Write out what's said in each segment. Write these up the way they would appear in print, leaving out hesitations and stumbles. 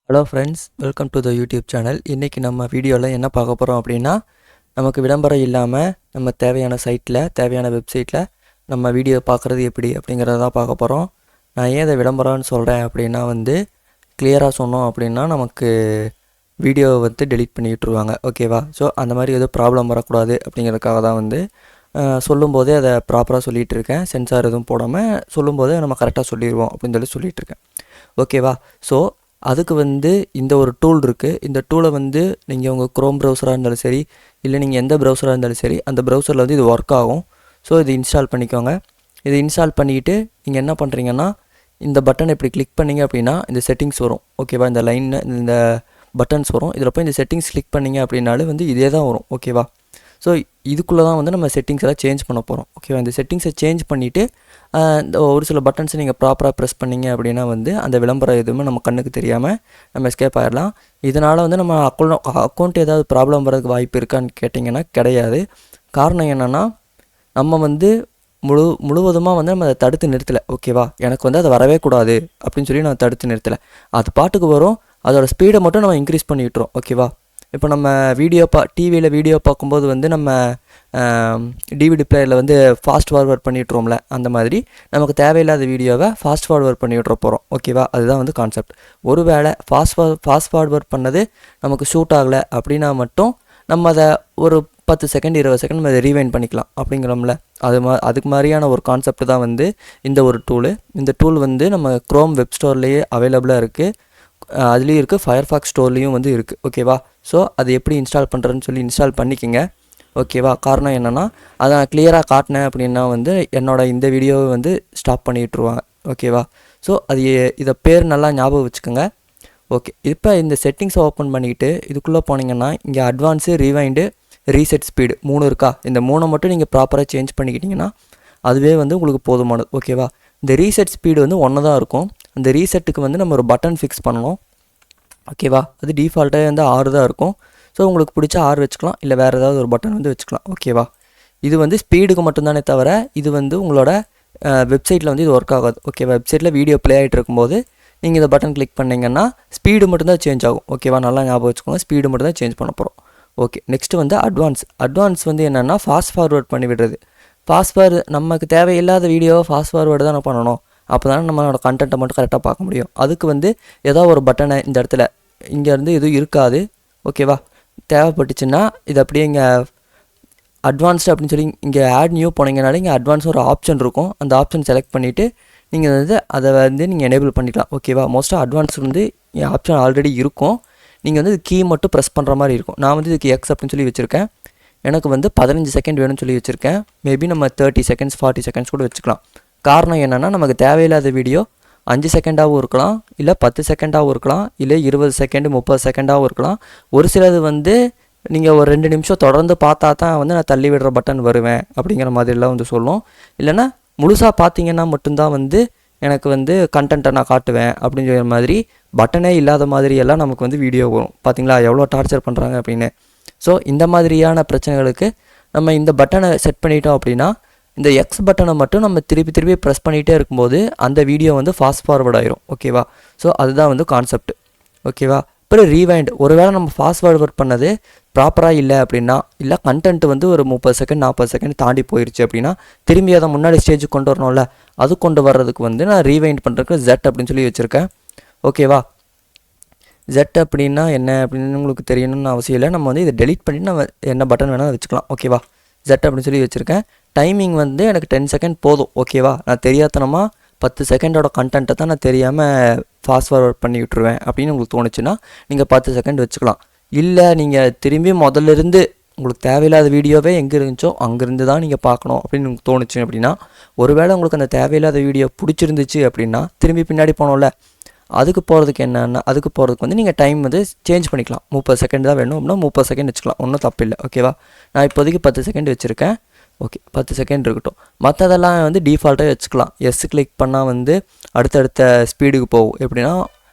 Hello friends, welcome to the YouTube channel. இன்றைக்கி நம்ம வீடியோவில் என்ன பார்க்க போகிறோம் அப்படின்னா, நமக்கு விளம்பரம் இல்லாமல் நம்ம தேவையான சைட்டில், தேவையான வெப்சைட்டில் நம்ம வீடியோ பார்க்குறது எப்படி அப்படிங்கிறத தான் பார்க்க போகிறோம். நான் ஏன் இதை விளம்பரம்னு சொல்கிறேன் அப்படின்னா கிளியராக சொன்னோம் அப்படின்னா நமக்கு வீடியோவை டெலீட் பண்ணி விட்ருவாங்க. ஓகேவா? ஸோ அந்த மாதிரி எதுவும் ப்ராப்ளம் வரக்கூடாது அப்படிங்கிறதுக்காக தான் சொல்லும்போதே அதை ப்ராப்பராக சொல்லிகிட்டு இருக்கேன். சென்சார் எதுவும் போடாமல் சொல்லும்போதே நம்ம கரெக்டாக சொல்லிடுவோம் அப்படின்னு சொல்லிகிட்டு இருக்கேன். ஓகேவா? ஸோ அதுக்கு இந்த ஒரு டூல் இருக்குது. இந்த டூலை நீங்கள் உங்கள் க்ரோம் ப்ரௌசராக இருந்தாலும் சரி, இல்லை நீங்கள் எந்த ப்ரௌசராக இருந்தாலும் சரி, அந்த ப்ரௌசரில் இது ஒர்க் ஆகும். ஸோ இது இன்ஸ்டால் பண்ணிக்கோங்க. இது இன்ஸ்டால் பண்ணிக்கிட்டு நீங்கள் என்ன பண்ணுறீங்கன்னா, இந்த பட்டனை இப்படி கிளிக் பண்ணிங்க அப்படின்னா இந்த செட்டிங்ஸ் வரும். ஓகேவா? இந்த லைனில் இந்த பட்டன்ஸ் வரும். இதில் போய் இந்த செட்டிங்ஸ் கிளிக் பண்ணிங்க அப்படின்னாலும் இதே தான் வரும். ஓகேவா? ஸோ இதுக்குள்ளே தான் நம்ம செட்டிங்ஸ் எல்லாம் சேஞ்ச் பண்ண போகிறோம். ஓகேவா? இந்த செட்டிங்ஸை சேஞ்ச் பண்ணிவிட்டு இந்த ஒரு சில பட்டன்ஸை நீங்கள் ப்ராப்பராக ப்ரெஸ் பண்ணிங்க அப்படின்னா அந்த விளம்பரம் எதுவுமே நம்ம கண்ணுக்கு தெரியாமல் நம்ம எஸ்கேப் ஆகிடலாம். இதனால் நம்ம அக்கௌண்ட் ஏதாவது ப்ராப்ளம் வரதுக்கு வாய்ப்பு இருக்கான்னு கேட்டிங்கன்னா கிடையாது. காரணம் என்னென்னா, நம்ம முழுவதுமாக நம்ம அதை தடுத்து நிறுத்தலை. ஓகேவா? எனக்கு அதை வரவே கூடாது அப்படின்னு சொல்லி நான் தடுத்து நிறுத்தலை. அது பாட்டுக்கு வரும். அதோடய ஸ்பீடை மட்டும் நம்ம இன்க்ரீஸ் பண்ணி விட்டுறோம். ஓகேவா? இப்போ நம்ம டிவியில் வீடியோ பார்க்கும்போது நம்ம டிவிடி பிளேயரில் ஃபாஸ்ட் ஃபார்வர்ட் பண்ணிவிட்ருவோம்ல, அந்த மாதிரி நமக்கு தேவையில்லாத வீடியோவை ஃபாஸ்ட் ஃபார்வர்ட் பண்ணி விட்ற போகிறோம். ஓகேவா? அதுதான் கான்செப்ட். ஒருவேளை ஃபாஸ்ட் ஃபார்வர்ட் பண்ணது நமக்கு ஷூட் ஆகலை அப்படின்னா மட்டும் நம்ம அதை ஒரு 10 செகண்ட் 20 செகண்ட் நம்ம அதை ரீவைண்ட் பண்ணிக்கலாம் அப்படிங்கிறோம்ல. அதுக்கு மாதிரியான ஒரு கான்செப்ட் தான் இந்த ஒரு டூலு. இந்த டூல் நம்ம க்ரோம் வெப் ஸ்டோர்லேயே அவைலபிளாக இருக்குது. அதுலேயும் இருக்குது, ஃபயர்ஃபாக்ஸ் ஸ்டோர்லேயும் இருக்குது. ஓகேவா? ஸோ அது எப்படி இன்ஸ்டால் பண்ணுறதுன்னு சொல்லி இன்ஸ்டால் பண்ணிக்கோங்க. ஓகேவா? காரணம் என்னென்னா, அதை நான் கிளியராக காட்டினேன் அப்படின்னா என்னோடய இந்த வீடியோவை ஸ்டாப் பண்ணி விட்ருவாங்க. ஓகேவா? ஸோ அது இதை பேர் நல்லா ஞாபகம் வச்சுக்கோங்க. ஓகே, இப்போ இந்த செட்டிங்ஸை ஓப்பன் பண்ணிக்கிட்டு இதுக்குள்ளே போனீங்கன்னா இங்கே அட்வான்ஸு, ரீவைண்டு, ரீசெட் ஸ்பீடு 3 இருக்கா? இந்த 3 மட்டும் நீங்கள் ப்ராப்பராக சேஞ்ச் பண்ணிக்கிட்டிங்கன்னா அதுவே உங்களுக்கு போதுமானது. ஓகேவா? இந்த ரீசெட் ஸ்பீடு 1 தான் இருக்கும். அந்த ரீசெட்டுக்கு நம்ம ஒரு பட்டன் ஃபிக்ஸ் பண்ணணும். ஓகேவா? அது டிஃபால்ட்டாக 6 தான் இருக்கும். ஸோ உங்களுக்கு பிடிச்ச 6 வச்சுக்கலாம், இல்லை வேறு ஏதாவது ஒரு பட்டன் வச்சுக்கலாம். ஓகேவா? இது ஸ்பீடுக்கு மட்டும்தானே தவிர இது உங்களோட வெப்சைட்டில் இது ஒர்க் ஆகாது. ஓகேவா? வெப்சைட்டில் வீடியோ ப்ளே ஆகிட்டு இருக்கும்போது நீங்கள் இந்த பட்டன் கிளிக் பண்ணிங்கன்னா ஸ்பீடு மட்டும்தான் சேஞ்ச் ஆகும். ஓகேவா? நல்லா ஞாபகம் வச்சுக்கோங்க, ஸ்பீடு மட்டும் தான் சேஞ்ச் பண்ண போகிறோம். ஓகே, நெக்ஸ்ட்டு அட்வான்ஸ் என்னென்னா ஃபாஸ்ட் ஃபார்வர்ட் பண்ணி விடுறது. நமக்கு தேவையில்லாத வீடியோவை ஃபாஸ்ட் ஃபார்வர்டு தான் பண்ணணும். அப்போ தானே நம்மளோட கண்டென்ட்டை மட்டும் கரெக்டாக பார்க்க முடியும். அதுக்கு ஏதாவது ஒரு பட்டனை இந்த இடத்துல இங்கேருந்து எதுவும் இருக்காது. ஓகேவா? தேவைப்பட்டுச்சுன்னா இது அப்படியே இங்கே அட்வான்ஸ்டு அப்படின்னு சொல்லி இங்கே ஆட் நியூ போனீங்கனாலே இங்கே அட்வான்ஸ் ஒரு ஆப்ஷன் இருக்கும். அந்த ஆப்ஷன் செலக்ட் பண்ணிவிட்டு நீங்கள் அதை நீங்கள் எனேபிள் பண்ணிக்கலாம். ஓகேவா? மோஸ்ட்டாக அட்வான்ஸ் ஆப்ஷன் ஆல்ரெடி இருக்கும். நீங்கள் இது கீ மட்டும் ப்ரெஸ் பண்ணுற மாதிரி இருக்கும். நான் இதுக்கு எக்ஸ் அப்படின்னு சொல்லி வச்சுருக்கேன். எனக்கு 15 செகண்ட் வேணும்னு சொல்லி வச்சுருக்கேன். மேபி நம்ம 30 செகண்ட்ஸ் 40 செகண்ட்ஸ் கூட வச்சுக்கலாம். காரணம் என்னென்னா, நமக்கு தேவையில்லாத வீடியோ 5 செகண்டாகவும் இருக்கலாம், இல்லை 10 செகண்டாகவும் இருக்கலாம், இல்லை 20 செகண்டு 30 செகண்டாகவும் இருக்கலாம். ஒரு சிலது நீங்கள் ஒரு 2 நிமிஷம் தொடர்ந்து பார்த்தா தான் நான் தள்ளி விடுற பட்டன் வருவேன் அப்படிங்கிற மாதிரிலாம் சொல்லும். இல்லைனா முழுசாக பார்த்தீங்கன்னா மட்டும்தான் எனக்கு கண்டென்ட்டை நான் காட்டுவேன் அப்படிங்கிற மாதிரி பட்டனே இல்லாத மாதிரியெல்லாம் நமக்கு வீடியோ வரும். பார்த்தீங்களா எவ்வளோ டார்ச்சர் பண்ணுறாங்க அப்படின்னு. ஸோ இந்த மாதிரியான பிரச்சனைகளுக்கு நம்ம இந்த பட்டனை செட் பண்ணிட்டோம் அப்படின்னா, இந்த எக்ஸ் பட்டனை மட்டும் நம்ம திருப்பி ப்ரெஸ் பண்ணிகிட்டே இருக்கும்போது அந்த வீடியோ ஃபாஸ்ட் ஃபார்வர்ட் ஆயிரும். ஓகேவா? ஸோ அதுதான் கான்செப்ட். ஓகேவா? அப்புறம் ரீவைண்ட், ஒருவேளை நம்ம ஃபாஸ்ட் ஃபார்வர்ட் பண்ணது ப்ராப்பராக இல்லை அப்படின்னா, இல்லை கண்டென்ட் ஒரு 30 செகண்ட் 40 செகண்ட் தாண்டி போயிடுச்சு அப்படின்னா திரும்பி அதை முன்னாடி ஸ்டேஜுக்கு கொண்டு வரணும்ல. அது கொண்டு வர்றதுக்கு நான் ரீவைண்ட் பண்ணுறதுக்கு ஜெட் அப்படின்னு சொல்லி வச்சுருக்கேன். ஓகேவா? ஜெட் அப்படின்னா என்ன அப்படின்னு உங்களுக்கு தெரியணும்னு அவசியம் இல்லை. நம்ம இதை டெலீட் பண்ணி நம்ம என்ன பட்டன் வேணால் வச்சுக்கலாம். ஓகேவா? ஜெட் அப்படின்னு சொல்லி வச்சுருக்கேன். டைமிங் எனக்கு 10 செகண்ட் போதும். ஓகேவா? நான் தெரியாதனமாக 10 செகண்டோட கண்டென்ட்டை தான் நான் தெரியாமல் ஃபாஸ்ட் ஃபார்வர்ட் பண்ணி விட்டுருவேன் அப்படின்னு உங்களுக்கு தோணுச்சுன்னா நீங்கள் 10 செகண்ட் வச்சுக்கலாம். இல்லை நீங்கள் திரும்பி முதல்லேருந்து உங்களுக்கு தேவையில்லாத வீடியோவே எங்கே இருந்துச்சோ அங்கேருந்து தான் நீங்கள் பார்க்கணும் அப்படின்னு உங்களுக்கு தோணுச்சு அப்படின்னா, ஒருவேளை உங்களுக்கு அந்த தேவையில்லாத வீடியோ பிடிச்சிருந்துச்சு அப்படின்னா திரும்பி பின்னாடி போனோம்ல, அதுக்கு போகிறதுக்கு நீங்கள் டைம் சேஞ்ச் பண்ணிக்கலாம். 30 செகண்ட் தான் வேணும் அப்படின்னா 30 செகண்ட் வச்சுக்கலாம், ஒன்றும் தப்பு இல்லை. ஓகேவா? நான் இப்போதைக்கு 10 செகண்ட் வச்சுருக்கேன். ஓகே, 10 செகண்ட் இருக்கட்டும். மற்றதெல்லாம் டிஃபால்ட்டாக வச்சுக்கலாம். எஸ் கிளிக் பண்ணால் அடுத்தடுத்த ஸ்பீடுக்கு போகும். எப்படின்னா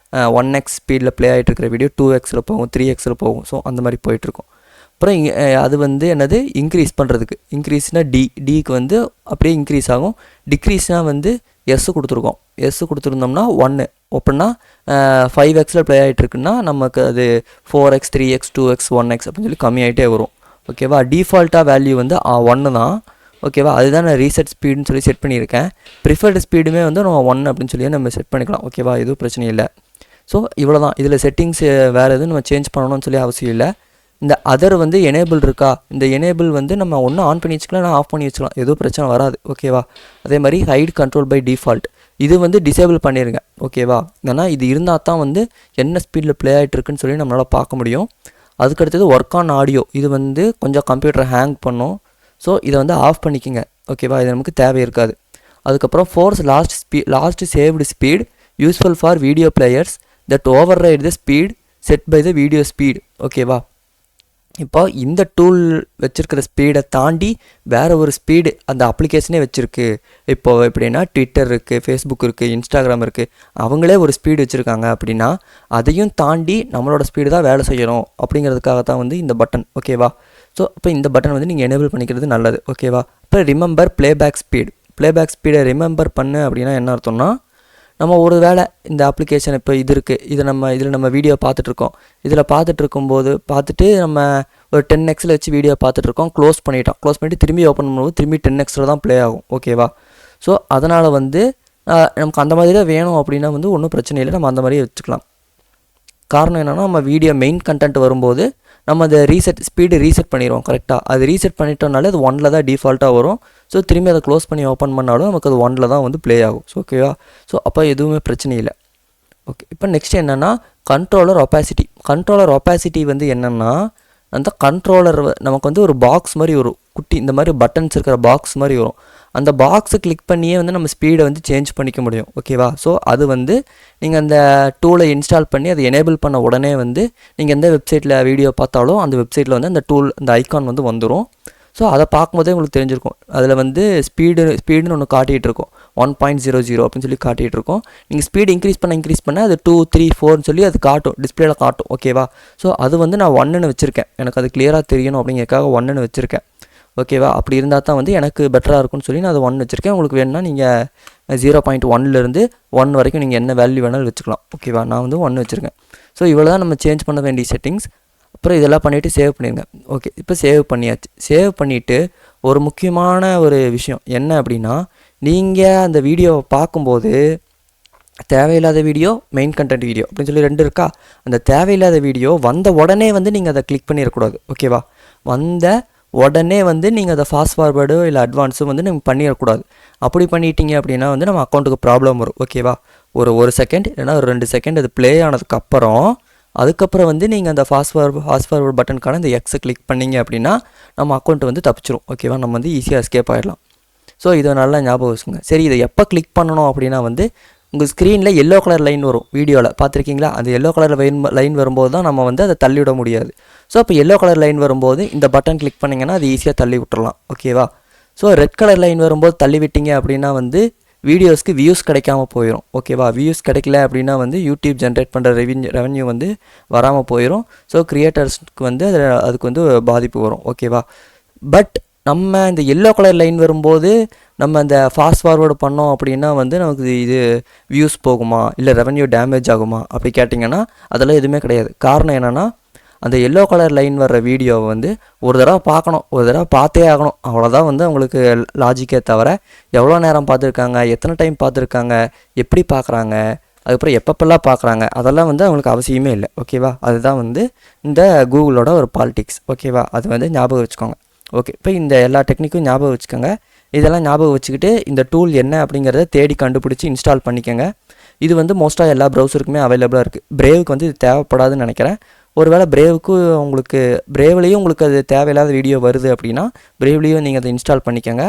1x ஸ்பீடில் ப்ளே ஆகிட்டு இருக்கிற வீடியோ 2xல் போகும், 3xல் போகும். ஸோ அந்த மாதிரி போயிட்டுருக்கும். அப்புறம் அது என்னது இன்க்ரீஸ் பண்ணுறதுக்கு, இன்க்ரீஸ்னால் டிக்கு அப்படியே இன்க்ரீஸ் ஆகும். டிக்ரீஸ்னால் எஸ் கொடுத்துருக்கோம். எஸ் கொடுத்துருந்தோம்னா 1. அப்படின்னா 5xல ப்ளே ஆகிட்டு இருக்குன்னா நமக்கு அது 4x 3x 2x 1x அப்படின்னு சொல்லி கம்மியாகிட்டே வரும். ஓகேவா, டிஃபால்ட்டாக வேல்யூ வந்து 1 தான். ஓகேவா, அதுதான் நான் ரீசெட் ஸ்பீடுன்னு சொல்லி செட் பண்ணியிருக்கேன். ப்ரிஃபர்டு ஸ்பீடுமே வந்து நம்ம 1 அப்படின்னு சொல்லி நம்ம செட் பண்ணிக்கலாம். ஓகேவா, எதுவும் பிரச்சனை இல்லை. ஸோ இவ்வளோ தான். இதில் செட்டிங்ஸ் வேறு எதுவும் நம்ம சேஞ்ச் பண்ணணும்னு சொல்லி அவசியம் இல்லை. இந்த அதர் வந்து எனேபிள் இருக்கா, இந்த எனேபிள் வந்து நம்ம ஒன்று ஆன் பண்ணி வச்சுக்கலாம், நான் ஆஃப் பண்ணி வச்சுக்கலாம், எதுவும் பிரச்சனை வராது. ஓகேவா, அதே மாதிரி ஹைட் கண்ட்ரோல் பை டிஃபால்ட் இது வந்து டிசேபிள் பண்ணிடுங்க. ஓகேவா, ஏன்னா இது இருந்தால் தான் வந்து என்ன ஸ்பீடில் ப்ளே ஆகிட்டு இருக்குன்னு சொல்லி நம்மளால் பார்க்க முடியும். அதுக்கடுத்தது ஒர்க் ஆன் ஆடியோ, இது வந்து கொஞ்சம் கம்ப்யூட்டர் ஹேங் பண்ணும். ஸோ இதை வந்து ஆஃப் பண்ணிக்கோங்க. ஓகேவா, இது நமக்கு தேவை இருக்காது. அதுக்கப்புறம் force last saved speed useful for video players that override the speed set by the video speed. ஓகேவா, இப்போ இந்த டூல் வச்சுருக்கிற ஸ்பீடை தாண்டி வேறு ஒரு ஸ்பீடு அந்த அப்ளிகேஷனே வச்சுருக்கு. இப்போது எப்படின்னா ட்விட்டர் இருக்குது, ஃபேஸ்புக் இருக்குது, இன்ஸ்டாகிராம் இருக்குது, அவங்களே ஒரு ஸ்பீடு வச்சுருக்காங்க. அப்படின்னா அதையும் தாண்டி நம்மளோட ஸ்பீடு தான் வேலை செய்யணும் அப்படிங்கிறதுக்காக தான் வந்து இந்த பட்டன். ஓகேவா, ஸோ இப்போ இந்த பட்டன் வந்து நீங்கள் எனேபிள் பண்ணிக்கிறது நல்லது. ஓகேவா, இப்போ ரிமெம்பர் ப்ளேபேக் ஸ்பீடை ரிமெம்பர் பண்ணு அப்படின்னா என்ன அர்த்தம்னா, நம்ம ஒரு வேளை இந்த அப்ளிகேஷன் இப்போ இது இருக்குது, இதில் நம்ம வீடியோ பார்த்துட்ருக்கோம், இதில் பார்த்துட்டு நம்ம ஒரு 10xல வச்சு வீடியோ பார்த்துட்ருக்கோம், க்ளோஸ் பண்ணிவிட்டு திரும்பி ஓப்பன் பண்ணும்போது திரும்பி 10xல தான் ப்ளே ஆகும். ஓகேவா, ஸோ அதனால் வந்து நமக்கு அந்த மாதிரி தான் வேணும் அப்படின்னா வந்து ஒன்றும் பிரச்சனை இல்லை, நம்ம அந்த மாதிரியே வச்சுக்கலாம். காரணம் என்னென்னா நம்ம வீடியோ மெயின் கண்டென்ட் வரும்போது நம்ம அதை ஸ்பீடு ரீசெட் பண்ணிடுவோம். கரெக்டாக அது ரீசெட் பண்ணிட்டோம்னாலே அது 1ல் தான் டிஃபால்ட்டாக வரும். ஸோ திரும்பி அதை க்ளோஸ் பண்ணி ஓப்பன் பண்ணாலும் நமக்கு அது 1ல் தான் வந்து ப்ளே ஆகும். ஸோ ஓகேவா, ஸோ அப்போ எதுவுமே பிரச்சனை இல்லை. ஓகே, இப்போ நெக்ஸ்ட் என்னென்னா கண்ட்ரோலர் ஒப்பாசிட்டி வந்து என்னென்னா, அந்த கண்ட்ரோலர் நமக்கு வந்து ஒரு பாக்ஸ் மாதிரி வரும், குட்டி இந்த மாதிரி பட்டன்ஸ் இருக்கிற பாக்ஸ் மாதிரி வரும். அந்த பாக்ஸை கிளிக் பண்ணியே வந்து நம்ம ஸ்பீடை வந்து சேஞ்ச் பண்ணிக்க முடியும். ஓகேவா, ஸோ அது வந்து நீங்கள் அந்த டூலை இன்ஸ்டால் பண்ணி அதை எனேபிள் பண்ண உடனே வந்து நீங்கள் எந்த வெப்சைட்டில் வீடியோ பார்த்தாலும் அந்த வெப்சைட்டில் வந்து அந்த ஐக்கான் வந்து வந்துடும். ஸோ அதை பார்க்கும்போதே உங்களுக்கு தெரிஞ்சிருக்கும், அதில் வந்து ஸ்பீடுன்னு ஒன்று காட்டிகிட்டு இருக்கும், 1.00 அப்படின்னு சொல்லி காட்டிகிட்டு இருக்கும். நீங்கள் ஸ்பீடு இன்க்ரீஸ் பண்ண அது 2 3 4ன்னு சொல்லி அது காட்டும், டிஸ்பிளேல காட்டும். ஓகேவா, ஸோ அது வந்து நான் 1ன்னு வச்சுருக்கேன், எனக்கு அது கிளியராக தெரியணும் அப்படிங்கிறதுக்காக 1ன்னு வச்சுருக்கேன். ஓகேவா, அப்படி இருந்தால் தான் வந்து எனக்கு பெட்டராக இருக்கும்னு சொல்லி நான் அது 1 வச்சுருக்கேன். உங்களுக்கு வேணும்னா நீங்கள் 0.1லேருந்து 1 வரைக்கும் நீங்கள் என்ன வேல்யூ வேணாலும் வச்சுக்கலாம். ஓகேவா, நான் வந்து 1 வச்சுருக்கேன். ஸோ இவ்வளோ தான் நம்ம சேஞ்ச் பண்ண வேண்டிய செட்டிங்ஸ். அப்புறம் இதெல்லாம் பண்ணிவிட்டு சேவ் பண்ணிடுங்க. ஓகே, இப்போ சேவ் பண்ணியாச்சு. சேவ் பண்ணிவிட்டு ஒரு முக்கியமான ஒரு விஷயம் என்ன அப்படின்னா, நீங்கள் அந்த வீடியோவை பார்க்கும்போது தேவையில்லாத வீடியோ, மெயின் கண்டென்ட் வீடியோ அப்படின்னு சொல்லி 2 இருக்கா. அந்த தேவையில்லாத வீடியோ வந்த உடனே வந்து நீங்கள் அதை கிளிக் பண்ணிடக்கூடாது. ஓகேவா, வந்த உடனே வந்து நீங்கள் அதை ஃபாஸ்ட் ஃபார்வேர்டோ இல்லை அட்வான்ஸோ வந்து நீங்கள் பண்ணிடக்கூடாது. அப்படி பண்ணிட்டீங்க அப்படின்னா வந்து நம்ம அக்கௌண்ட்டுக்கு ப்ராப்ளம் வரும். ஓகேவா, ஒரு செகண்ட் இல்லைனா ஒரு 2 செகண்ட் அது ப்ளே ஆனதுக்கப்புறம் அதுக்கப்புறம் வந்து நீங்கள் அந்த ஃபாஸ்ட் ஃபார்வர்ட் பட்டனுக்கான இந்த எக்ஸை கிளிக் பண்ணிங்க அப்படின்னா நம்ம அக்கௌண்ட் வந்து தப்பிச்சிரும். ஓகேவா, நம்ம வந்து ஈஸியாக எஸ்கேப் ஆகிடலாம். ஸோ இதை நல்லா ஞாபகம் வச்சுக்கோங்க. சரி, இதை எப்போ கிளிக் பண்ணணும் அப்படின்னா வந்து உங்கள் ஸ்க்ரீனில் எல்லோ கலர் லைன் வரும், வீடியோவில் பார்த்துருக்கீங்களா? அந்த எல்லோ கலர் லைன் வரும்போது தான் நம்ம வந்து அதை தள்ளிவிட முடியாது. ஸோ அப்போ எல்லோ கலர் லைன் வரும்போது இந்த பட்டன் கிளிக் பண்ணிங்கன்னா அது ஈஸியாக தள்ளி விட்டுறலாம். ஓகேவா, ஸோ ரெட் கலர் லைன் வரும்போது தள்ளி விட்டீங்க அப்படின்னா வந்து வீடியோஸ்க்கு வியூஸ் கிடைக்காம போயிடும். ஓகேவா, வியூஸ் கிடைக்கல அப்படின்னா வந்து யூடியூப் ஜென்ரேட் பண்ணுற ரெவன்யூ வந்து வராமல் போயிடும். ஸோ க்ரியேட்டர்ஸ்க்கு வந்து அதுக்கு வந்து பாதிப்பு வரும். ஓகேவா, பட் நம்ம இந்த எல்லோ கலர் லைன் வரும்போது நம்ம அந்த ஃபாஸ்ட் ஃபார்வேர்டு பண்ணோம் அப்படின்னா வந்து நமக்கு இது வியூஸ் போகுமா இல்லை ரெவன்யூ டேமேஜ் ஆகுமா அப்படி கேட்டிங்கன்னா அதெல்லாம் எதுவுமே கிடையாது. காரணம் என்னென்னா, அந்த எல்லோ கலர் லைன் வர்ற வீடியோவை வந்து ஒரு தடவை பார்க்கணும், ஒரு தடவை பார்த்தே ஆகணும், அவ்வளோதான் வந்து அவங்களுக்கு லாஜிக்கே தவிர எவ்வளோ நேரம் பார்த்துருக்காங்க, எத்தனை டைம் பார்த்துருக்காங்க, எப்படி பார்க்குறாங்க, அதுக்கப்புறம் எப்பப்பெல்லாம் பார்க்குறாங்க, அதெல்லாம் வந்து அவங்களுக்கு அவசியமே இல்லை. ஓகேவா, அதுதான் வந்து இந்த கூகுளோட ஒரு பாலிடிக்ஸ். ஓகேவா, அது வந்து ஞாபகம் வச்சுக்கோங்க. ஓகே, இப்போ இந்த எல்லா டெக்னிக்கும் ஞாபகம் வச்சுக்கோங்க. இதெல்லாம் ஞாபகம் வச்சுக்கிட்டு இந்த டூல் என்ன அப்படிங்கிறத தேடி கண்டுபிடிச்சி இன்ஸ்டால் பண்ணிக்கோங்க. இது வந்து மோஸ்ட்டாக எல்லா ப்ரௌசருக்குமே அவைலபிளாக இருக்குது. பிரேவுக்கு வந்து இது தேவைப்படாதுன்னு நினைக்கிறேன். ஒருவேளை பிரேவ்லேயும் உங்களுக்கு அது தேவையில்லாத வீடியோ வருது அப்படின்னா பிரேவ்லேயும் நீங்கள் அதை இன்ஸ்டால் பண்ணிக்கோங்க.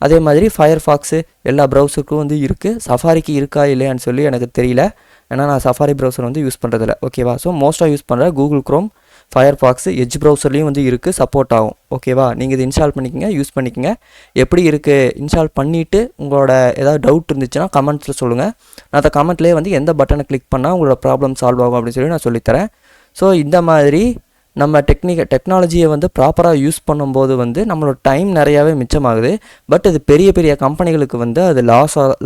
அதே மாதிரி ஃபயர்ஃபாக்ஸு எல்லா ப்ரௌசருக்கும் வந்து இருக்குது. சஃபாரிக்கு இருக்கா இல்லையான்னு சொல்லி எனக்கு தெரியல, ஏன்னா நான் சஃபாரி ப்ரௌசர் வந்து யூஸ் பண்ணுறதில்ல. ஓகேவா, ஸோ மோஸ்ட்டாக யூஸ் பண்ணுற கூகுள் க்ரோம், ஃபயர்ஃபாக்ஸு, எட்ஜ் ப்ரௌசர்லேயும் வந்து இருக்குது, சப்போர்ட் ஆகும். ஓகேவா, நீங்கள் இது இன்ஸ்டால் பண்ணிக்கோங்க, யூஸ் பண்ணிக்கோங்க. எப்படி இருக்குது இன்ஸ்டால் பண்ணிவிட்டு உங்களோட ஏதாவது டவுட் இருந்துச்சுன்னா கமெண்ட்ஸில் சொல்லுங்கள். நான் அந்த கமெண்ட்லேயே வந்து எந்த பட்டனை கிளிக் பண்ணால் உங்களோட ப்ராப்ளம் சால்வ் ஆகும் அப்படின்னு சொல்லி நான் சொல்லித்தரேன். ஸோ இந்த மாதிரி நம்ம டெக்னாலஜியை வந்து ப்ராப்பராக யூஸ் பண்ணும்போது வந்து நம்மளோட டைம் நிறையாவே மிச்சமாகுது. பட் இது பெரிய பெரிய கம்பெனிகளுக்கு வந்து அது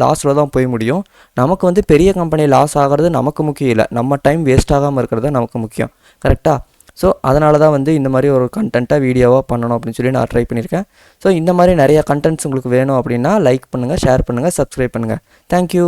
லாஸில் தான் போய் முடியும். நமக்கு வந்து பெரிய கம்பெனி லாஸ் ஆகிறது நமக்கு முக்கியம் இல்லை, நம்ம டைம் வேஸ்ட் ஆகாமல் இருக்கிறது தான் நமக்கு முக்கியம். கரெக்டாக? ஸோ அதனால தான் வந்து இந்த மாதிரி ஒரு கண்டென்ட்டாக வீடியோவாக பண்ணணும் அப்படின்னு சொல்லி நான் ட்ரை பண்ணியிருக்கேன். ஸோ இந்த மாதிரி நிறையா கண்டென்ட்ஸ் உங்களுக்கு வேணும் அப்படின்னா லைக் பண்ணுங்கள், ஷேர் பண்ணுங்கள், சப்ஸ்கிரைப் பண்ணுங்கள். தேங்க்யூ.